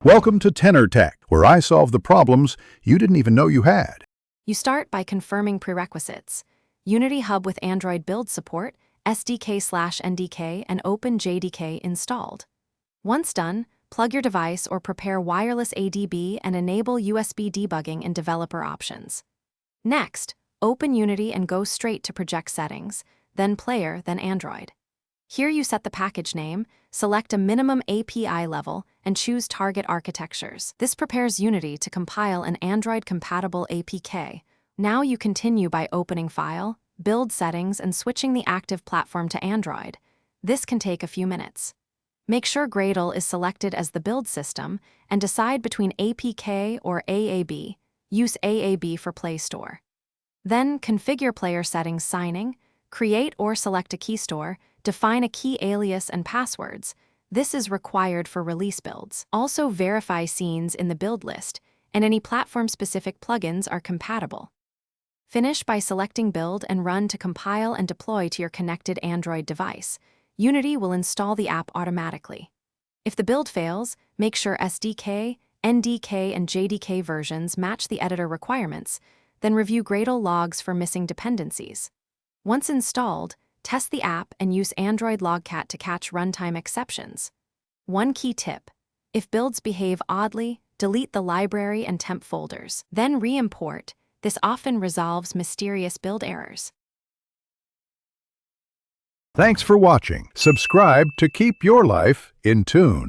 Welcome to Tenor Tech, where I solve the problems you didn't even know you had. You start by confirming prerequisites. Unity Hub with Android build support, SDK/NDK, and OpenJDK installed. Once done, plug your device or prepare wireless ADB and enable USB debugging in developer options. Next, open Unity and go straight to project settings, then player, then Android. Here you set the package name, select a minimum API level, and choose target architectures. This prepares Unity to compile an Android-compatible APK. Now you continue by opening File, Build Settings, and switching the active platform to Android. This can take a few minutes. Make sure Gradle is selected as the build system, and decide between APK or AAB. Use AAB for Play Store. Then configure player settings signing, create or select a key store, define a key alias and passwords. This is required for release builds. Also verify scenes in the build list, and any platform-specific plugins are compatible. Finish by selecting Build and Run to compile and deploy to your connected Android device. Unity will install the app automatically. If the build fails, make sure SDK, NDK, and JDK versions match the editor requirements, then review Gradle logs for missing dependencies. Once installed, test the app and use Android Logcat to catch runtime exceptions. One key tip: if builds behave oddly, delete the library and temp folders. Then re-import. This often resolves mysterious build errors. Thanks for watching. Subscribe to keep your life in tune.